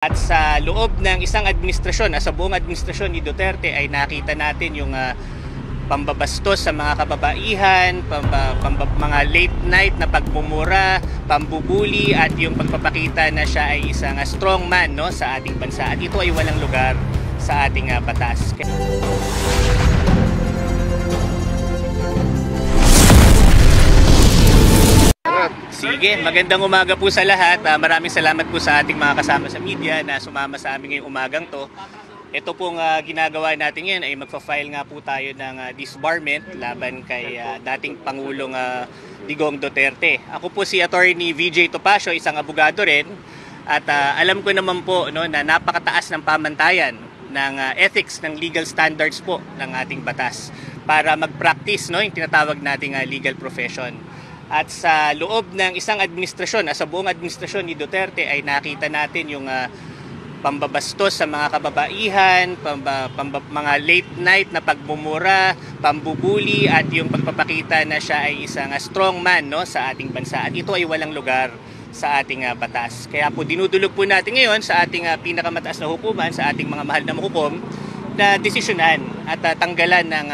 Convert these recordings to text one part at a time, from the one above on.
At sa loob ng isang administrasyon, sa buong administrasyon ni Duterte ay nakita natin yung pambabastos sa mga kababaihan, mga late night na pagmumura, pambubuli at yung pagpapakita na siya ay isang strong man, no, sa ating bansa. At ito ay walang lugar sa ating batas. Sige, magandang umaga po sa lahat. Maraming salamat po sa ating mga kasama sa media na sumama sa amin ngayong umagang to. Ito pong ginagawa natin ngayon ay magpa-file nga po tayo ng disbarment laban kay dating Pangulong Digong Duterte. Ako po si Attorney VJ Topacio, isang abogado rin. At alam ko naman po, no, na napakataas ng pamantayan ng ethics, ng legal standards po ng ating batas para mag-practice, no, yung tinatawag nating legal profession. At sa loob ng isang administrasyon, sa buong administrasyon ni Duterte ay nakita natin yung pambabastos sa mga kababaihan, mga late night na pagmumura, pambubuli at yung pagpapakita na siya ay isang strong man, no, sa ating bansa. At ito ay walang lugar sa ating batas. Kaya po dinudulog po natin ngayon sa ating pinakamataas na hukuman, sa ating mga mahal na mahukom, na desisyonan at tanggalan ng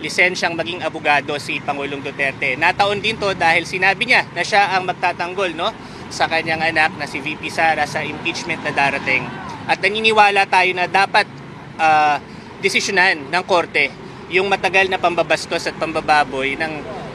lisensyang maging abogado si Pangulong Duterte. Nataon din to dahil sinabi niya na siya ang magtatanggol, no, sa kanyang anak na si VP Sara sa impeachment na darating. At naniniwala tayo na dapat desisyonan ng korte yung matagal na pambabastos at pambababoy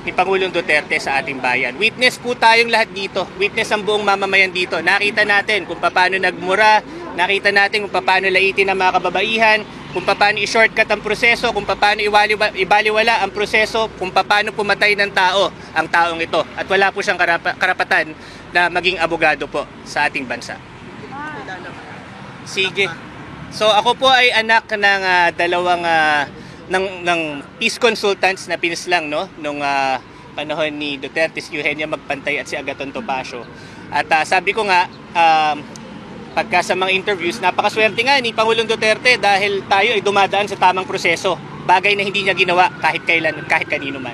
ni Pangulong Duterte sa ating bayan. Witness po tayong lahat dito. Witness ang buong mamamayan dito. Nakita natin kung paano nagmura, nakita natin kung paano laitin ang mga kababaihan, kung paano i-shortcut ang proseso, kung paano ibaliwala ang proseso, kung paano pumatay ng tao ang taong ito. At wala po siyang karapatan na maging abogado po sa ating bansa. Sige. So ako po ay anak ng dalawang ng peace consultants na pinislang, no, nung panahon ni Duterte, si Eugenia Magpantay at si Agathon Topacio. At sabi ko nga, pagka sa mga interviews, napakaswerte nga ni Pangulong Duterte dahil tayo ay dumadaan sa tamang proseso. Bagay na hindi niya ginawa kahit kailan, kahit kanino man.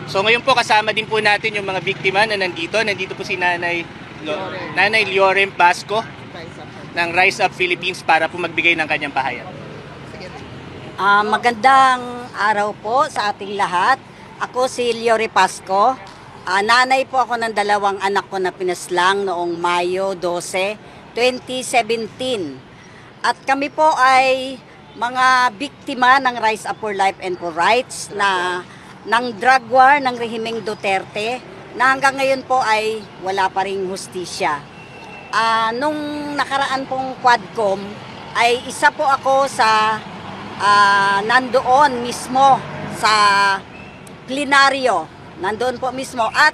So ngayon po kasama din po natin yung mga biktima na nandito. Nandito po si Nanay Liorem Pasco ng Rise Up Philippines para po magbigay ng kanyang pahayag. Magandang araw po sa ating lahat. Ako si Liorem Pasco. Nanay po ako ng dalawang anak ko na pinaslang noong Mayo 12, 2017. At kami po ay mga biktima ng Rise Up for Life and for Rights ng drug war ng rehimeng Duterte na hanggang ngayon po ay wala pa ring hustisya. Nung nakaraan pong Quadcom ay isa po ako sa nandoon mismo sa plenaryo. Nandoon po mismo at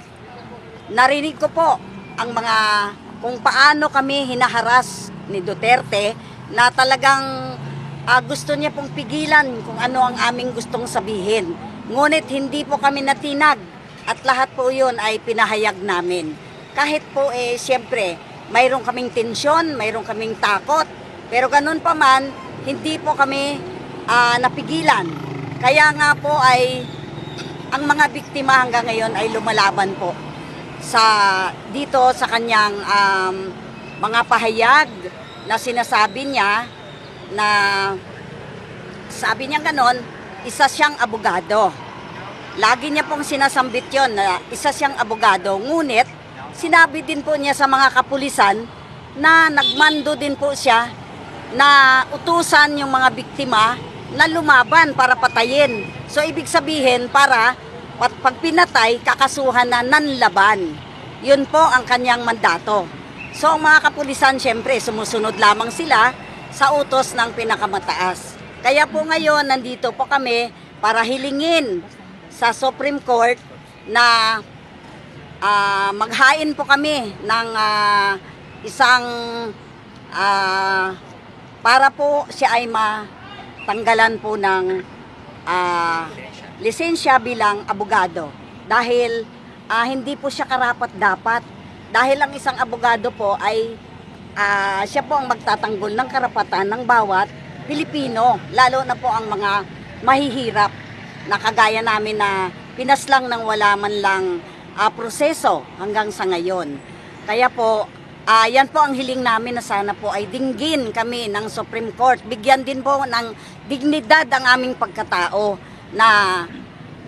narinig ko po ang mga kung paano kami hinaharas ni Duterte na talagang gusto niya pong pigilan kung ano ang aming gustong sabihin. Ngunit hindi po kami natinag at lahat po yun ay pinahayag namin. Kahit po siyempre mayroon kaming tensyon, mayroon kaming takot, pero ganun pa man, hindi po kami napigilan. Kaya nga po ay ang mga biktima hanggang ngayon ay lumalaban po dito sa kanyang mga pahayag na sinasabi niya na sabi niya ganon, isa siyang abogado. Lagi niya pong sinasambit yon na isa siyang abogado. Ngunit sinabi din po niya sa mga kapulisan na nagmando din po siya na utusan yung mga biktima na lumaban para patayin. So ibig sabihin para pag pinatay, kakasuhan na nanlaban. Yun po ang kanyang mandato. So ang mga kapulisan, syempre, sumusunod lamang sila sa utos ng pinakamataas. Kaya po ngayon, nandito po kami para hilingin sa Supreme Court na maghain po kami ng isang para po siya ay matanggalan po ng lisensya bilang abogado dahil hindi po siya karapat-dapat dahil ang isang abogado po ay siya po ang magtatanggol ng karapatan ng bawat Pilipino, lalo na po ang mga mahihirap na kagaya namin na pinaslang ng wala man lang proseso hanggang sa ngayon. Kaya po Yan po ang hiling namin na sana po ay dinggin kami ng Supreme Court. Bigyan din po ng dignidad ang aming pagkatao na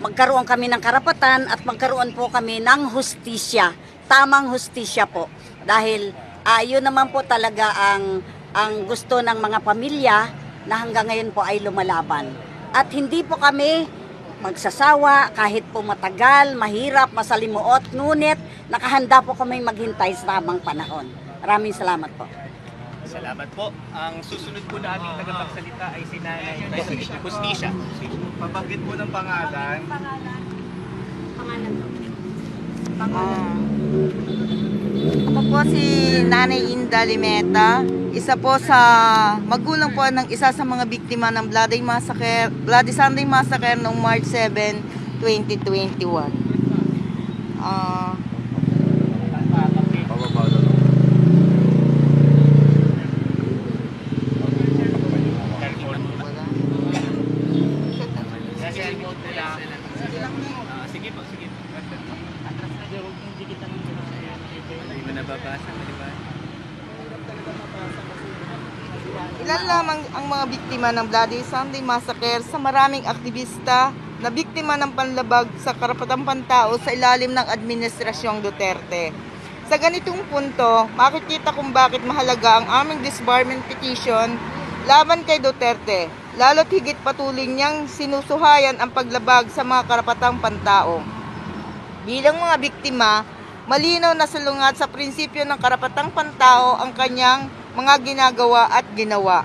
magkaroon kami ng karapatan at magkaroon po kami ng hustisya. Tamang hustisya po. Dahil yun naman po talaga ang gusto ng mga pamilya na hanggang ngayon po ay lumalaban. At hindi po kami magsasawa kahit po matagal, mahirap, masalimuot, ngunit nakahanda po kami maghintay sa tamang panahon. Maraming salamat po. Salamat po. Ang susunod po na aming tagapagsalita ay si Nanay Hustisya. Pabanggit po ng pangalan. Ako po si Nanay Inda Limeta, isa po sa magulang po ng isa sa mga biktima ng Bloody Sunday Massacre noong March 7, 2021. Sige po, sige po. Hindi mo nababasa, di ba? Ilan lamang ang mga biktima ng Bloody Sunday Massacre sa maraming aktivista na biktima ng panlabag sa karapatang pantao sa ilalim ng Administrasyong Duterte. Sa ganitong punto, makikita kung bakit mahalaga ang aming disbarment petition laban kay Duterte, lalo't higit patuloy niyang sinusuhayan ang paglabag sa mga karapatang pantao. Bilang mga biktima, malinaw na salungat sa prinsipyo ng karapatang pantao ang kanyang mga ginagawa at ginawa.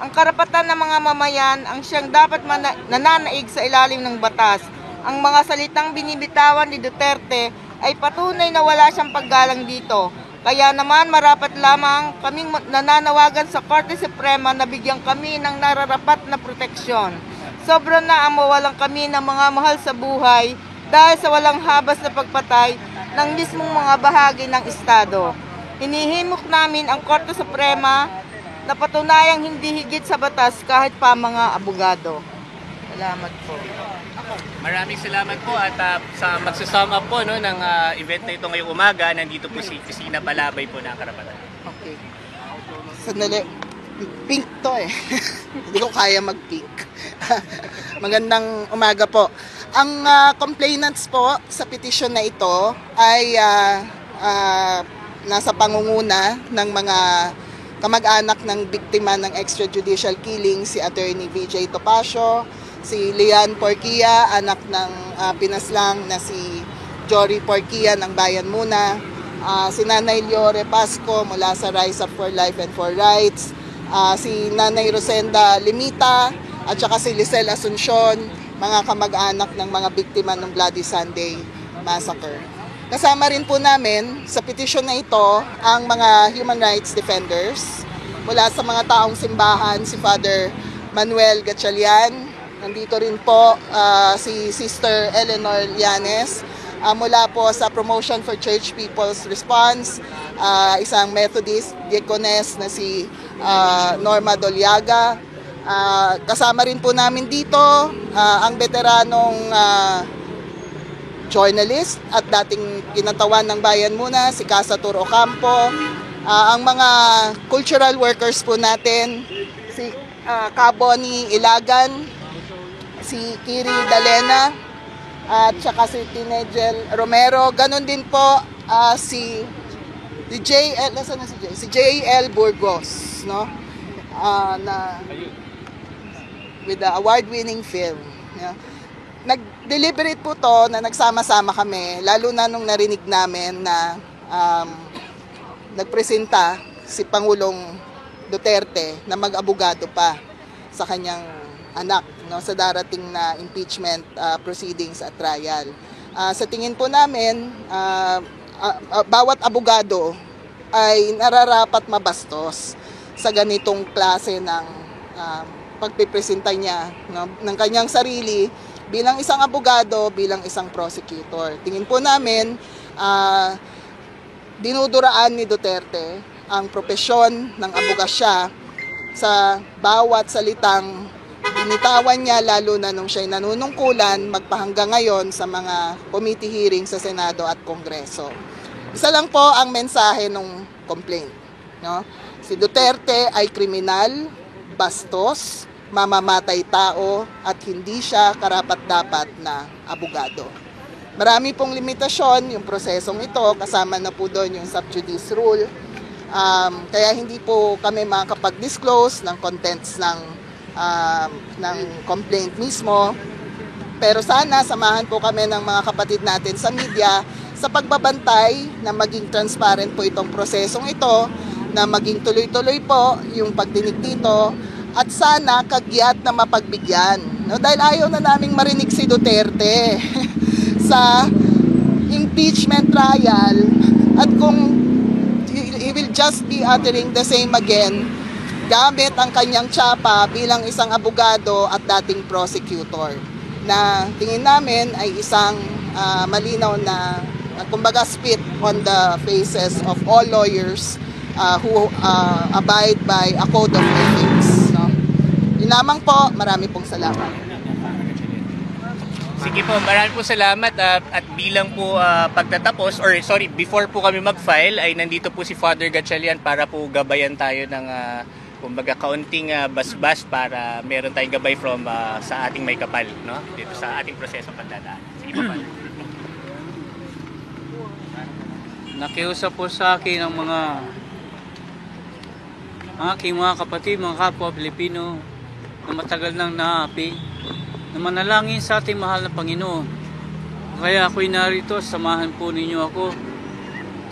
Ang karapatan ng mga mamayan ang siyang dapat nananaig sa ilalim ng batas. Ang mga salitang binibitawan ni Duterte ay patunay na wala siyang paggalang dito. Kaya naman marapat lamang kaming nananawagan sa Korte Suprema na bigyan kami ng nararapat na proteksyon. Sobra na ang mawalan kami ng mga mahal sa buhay dahil sa walang habas na pagpatay ng mismong mga bahagi ng Estado. Hinihimok namin ang Korte Suprema na patunayang hindi higit sa batas kahit pa mga abogado. Salamat po. Maraming salamat po at sa magsusum up po no, ng event na ito ngayong umaga, nandito po si Christina Balabay po ng Karapatan. Okay. Sandali. Pink to eh. Hindi ko kaya mag-pink. Magandang umaga po. Ang complainants po sa petition na ito ay nasa pangunguna ng mga kamag-anak ng biktima ng extrajudicial killing, si Attorney VJ Topacio, si Lian Porquia, anak ng pinaslang na si Jory Porquia ng Bayan Muna, si Nanay Liore Pasco mula sa Rise Up for Life and for Rights, si Nanay Rosenda Limita, at saka si Lisel Asuncion, mga kamag-anak ng mga biktima ng Bloody Sunday Massacre. Kasama rin po namin sa petition na ito ang mga human rights defenders mula sa mga taong simbahan, si Father Manuel Gatchalian, nandito rin po si Sister Eleanor Llanes, mula po sa Promotion for Church People's Response, isang Methodist diaconess na si Norma Doliaga. Kasama rin po namin dito ang veteranong journalist at dating kinatawan ng Bayan Muna, si Casa Tur Ocampo, ang mga cultural workers po natin, si Caboni Ilagan, si Kiri Dalena, at saka si Tinegel Romero. Ganon din po si JL, nasaan na si JL? Si JL Burgos, no? With the award-winning film. Yeah. Nag-deliberate po to na nagsama-sama kami, lalo na nung narinig namin na nagpresenta si Pangulong Duterte na mag-abogado pa sa kanyang anak, no, sa darating na impeachment proceedings at trial. Sa tingin po namin, bawat abogado ay nararapat mabastos sa ganitong klase ng pagpipresenta niya, no, ng kanyang sarili bilang isang abogado, bilang isang prosecutor. Tingin po namin, dinuduraan ni Duterte ang propesyon ng abogasya sa bawat salitang binitawan niya, lalo na nung siya'y nanunungkulan magpahanggang ngayon sa mga committee hearing sa Senado at Kongreso. Isa lang po ang mensahe ng complaint. No? Si Duterte ay kriminal, bastos, mamamatay tao at hindi siya karapat-dapat na abogado. Marami pong limitasyon yung prosesong ito, kasama na po doon yung sub judice rule. Kaya hindi po kami makakapag-disclose ng contents ng complaint mismo. Pero sana samahan po kami ng mga kapatid natin sa media sa pagbabantay na maging transparent po itong prosesong ito, na maging tuloy-tuloy po yung pagdinig dito, at sana kagyat na mapagbigyan. No? Dahil ayaw na naming marinig si Duterte sa impeachment trial, at kung he will just be uttering the same again gamit ang kanyang tsapa bilang isang abogado at dating prosecutor, na tingin namin ay isang malinaw na kumbaga spit on the faces of all lawyers who abide by a code of ethics. No? Yun lamang po, marami pong salamat. Sige po, maraming po salamat at bilang po pagtatapos, or sorry, before po kami mag-file ay nandito po si Father Gatchalian para po gabayan tayo ng kumbaga kaunting basbas para meron tayong gabay from sa ating may kapal, no? Dito sa ating prosesong pagdadaan. Sige po, Father. Nakiusap po sa akin ang aking mga kapatid, mga kapwa Pilipino na matagal nang naapi, na manalangin sa ating mahal na Panginoon. Kaya ako'y narito, samahan po ninyo ako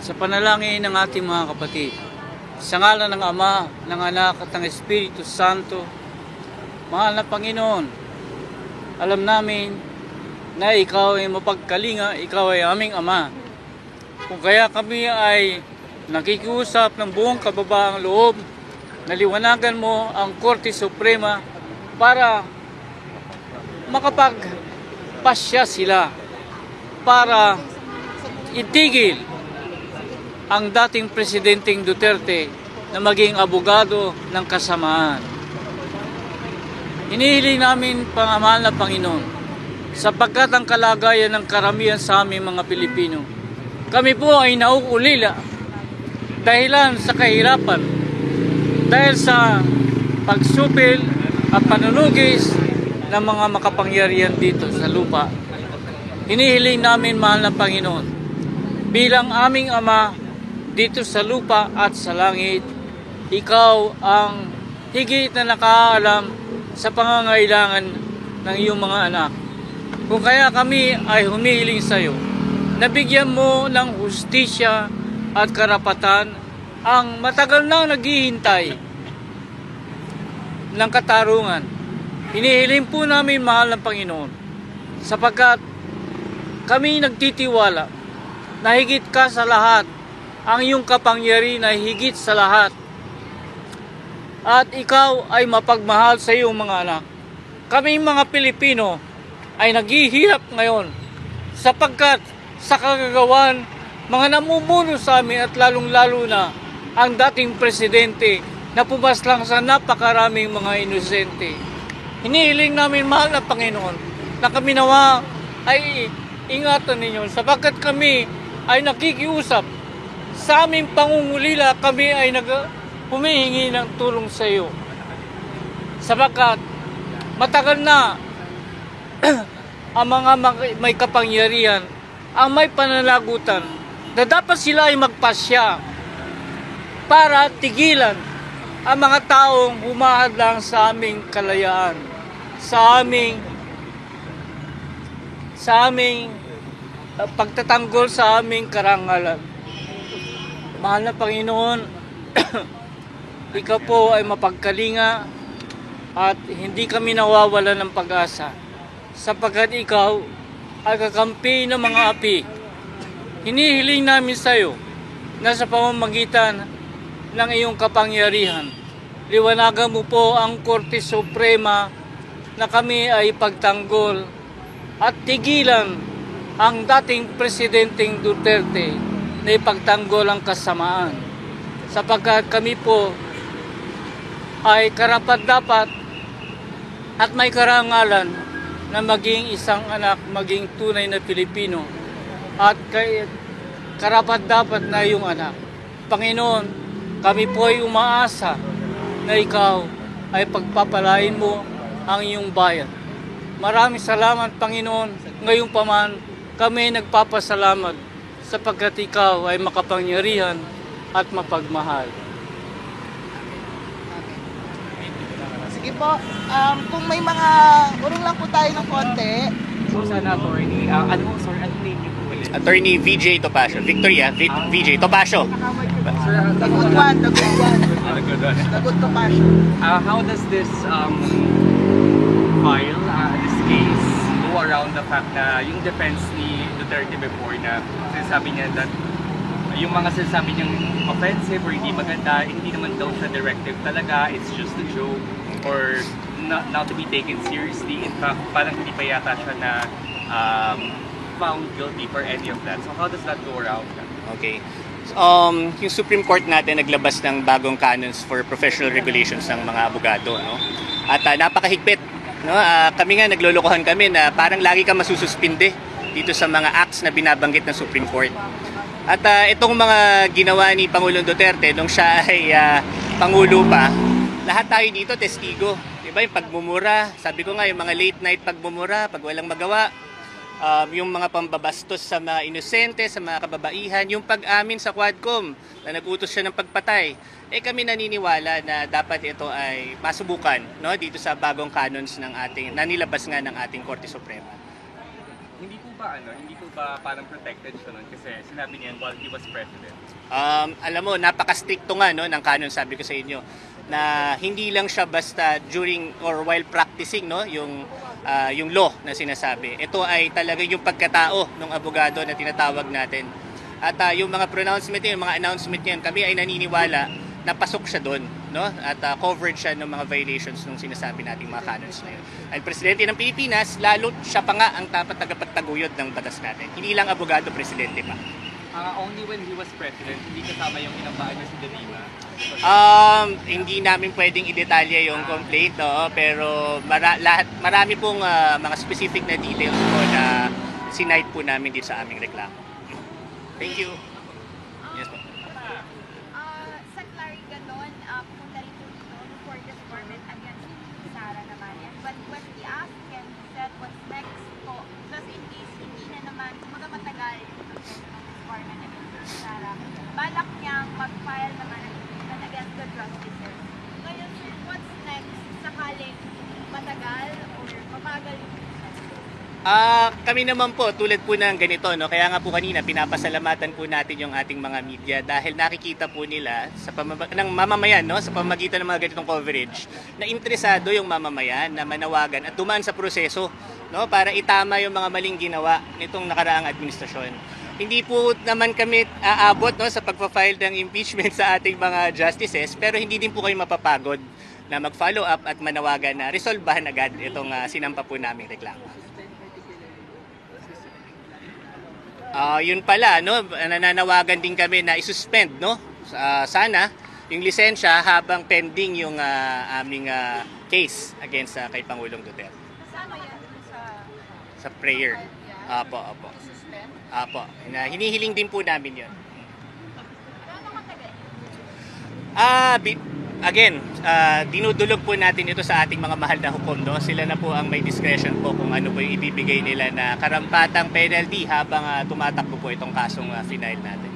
sa panalangin ng ating mga kapatid. Sa ngalan ng Ama, ng Anak at ng Espiritu Santo, mahal na Panginoon, alam namin na Ikaw ay mapagkalinga, Ikaw ay aming Ama. Kung kaya kami ay nakikiusap ng buong kababaang loob, naliwanagan mo ang Korte Suprema para makapagpasya sila, para itigil ang dating Presidenteng Duterte na maging abogado ng kasamaan. Hinihiling namin, Mahal na Panginoon, sapagkat ang kalagayan ng karamihan sa aming mga Pilipino, kami po ay nauulila dahilan sa kahirapan, dahil sa pagsupil at panunugis ng mga makapangyarihan dito sa lupa. Hinihiling namin, Mahal na Panginoon, bilang aming Ama dito sa lupa at sa langit, Ikaw ang higit na nakaalam sa pangangailangan ng iyong mga anak. Kung kaya kami ay humihiling sa iyo, nabigyan mo ng hustisya at karapatan ang matagal nang naghihintay ng katarungan. Hinihiling po namin, Mahal na Panginoon, sapagkat kami nagtitiwala na higit ka sa lahat, ang iyong kapangyarihan ay higit sa lahat, at ikaw ay mapagmahal sa iyong mga anak. Kaming mga Pilipino ay naghihirap ngayon sapagkat sa kagagawan mga namumuno sa amin, at lalong-lalo na ang dating presidente na pumaslang sa napakaraming mga inosente. Hinihiling namin, Mahal na Panginoon, na kami nawa ay ingatan ninyo sapagkat kami ay nakikiusap sa aming pangungulila, kami ay humihingi ng tulong sa iyo sapagkat matagal na ang mga may kapangyarihan ang may pananagutan na dapat sila ay magpasya para tigilan ang mga taong humahadlang sa aming kalayaan, sa aming pagtatanggol sa aming karangalan. Mahal na Panginoon, Ikaw po ay mapagkalinga at hindi kami nawawala ng pag-asa sapagkat Ikaw ay kakampi ng mga api. Hinihiling namin sa iyo na sa pamamagitan ng iyong kapangyarihan, liwanagan mo po ang Korte Suprema na kami ay pagtanggol at tigilan ang dating Presidenteng Duterte na ipagtanggol ang kasamaan, sapagkat kami po ay karapat-dapat at may karangalan na maging isang anak, maging tunay na Pilipino, at karapat-dapat na iyong anak. Panginoon, kami po ay umaasa na ikaw ay pagpapalain mo ang iyong bayan. Maraming salamat, Panginoon. Ngayon pa man, kami nagpapasalamat sapagkat ikaw ay makapangyarihan at mapagmahal. Sige po, kung may mga, urong lang po tayo ng konti. So sana attorney, ano name niyo po ulit? Attorney VJ Topacio. Victoria, VJ Topacio. The good one, the good one. The good to passion. How does this file, this case, go around the fact na yung defense ni Duterte before na sinasabi niya that yung mga sinasabi niyang offensive or hindi maganda, hindi naman daw siya directive talaga, it's just a joke or not to be taken seriously. In fact, parang hindi pa yata siya na found guilty for any of that. So how does that go around? Okay. Yung Supreme Court natin naglabas ng bagong canons for professional regulations ng mga abogado, no? At napakahigpit, no? Kami nga naglolokohan kami na parang lagi ka masususpinde dito sa mga acts na binabanggit ng Supreme Court. At itong mga ginawa ni Pangulong Duterte nung siya ay pangulo pa, lahat tayo dito testigo. Diba? Yung pagmumura, sabi ko nga yung mga late night pagmumura, pag walang magawa, yung mga pambabastos sa mga inosente, sa mga kababaihan, yung pag-amin sa Quadcom na nag-utos siya ng pagpatay, kami naniniwala na dapat ito ay masubukan, no, dito sa bagong canons ng ating, nanilabas nga ng ating Korte Suprema. Hindi po ba parang protected siya nun kasi sinabi niya while he was president? Alam mo, napaka-stricto nga, no, ng canon, sabi ko sa inyo, na hindi lang siya basta during or while practicing, no, yung law na sinasabi. Ito ay talaga yung pagkatao ng abogado na tinatawag natin. At yung mga pronouncement niya, yung mga announcement niya, kami ay naniniwala na pasok siya doon, no? At covered siya ng mga violations ng sinasabi nating mga canons na yun. Ang presidente ng Pilipinas, lalo siya pa nga ang dapat tagapagtaguyod ng batas natin. Hindi lang abogado, presidente pa. Only when he was president, hindi kasama yung inampaan niya si De Lima? Hindi namin pwedeng i-detalye yung complaint, no? Pero marami pong mga specific na details po na sinight po namin dito sa aming reklamo. Thank you. Yes po. Sa Clary ganon, pumunta rin po dito for this government against Sara naman. But when we asked him, he said what's next po, just in case hindi na naman, matagal this government against Sara, balak niyang mag-file naman against the justices. Ngayon, sir, what's next? Sakaling matagal or mabagal yung Kami naman po, tulad po ng ganito, no? Kaya nga po kanina, pinapasalamatan po natin yung ating mga media dahil nakikita po nila sa ng mamamayan, no? Sa pamamagitan ng mga ganitong coverage na interesado yung mamamayan na manawagan at dumaan sa proseso, no? Para itama yung mga maling ginawa nitong nakaraang administrasyon. Hindi po naman kami aabot, no, sa pagpa-file ng impeachment sa ating mga justices, pero hindi din po kayo mapapagod na mag-follow up at manawagan na resolbahan agad itong sinampa po naming reklamo. Yun pala, no, nananawagan din kami na isuspend, no, sana yung lisensya habang pending yung aming case against kay Pangulong Duterte. kasama yan sa Prayer. Apo. Apo. Hinihiling din po namin yun. Gaano matagal? Again, dinudulog po natin ito sa ating mga mahal na hukom, no? Sila na po ang may discretion po kung ano po yung ibibigay nila na karampatang penalty habang tumatakbo po itong kasong final natin.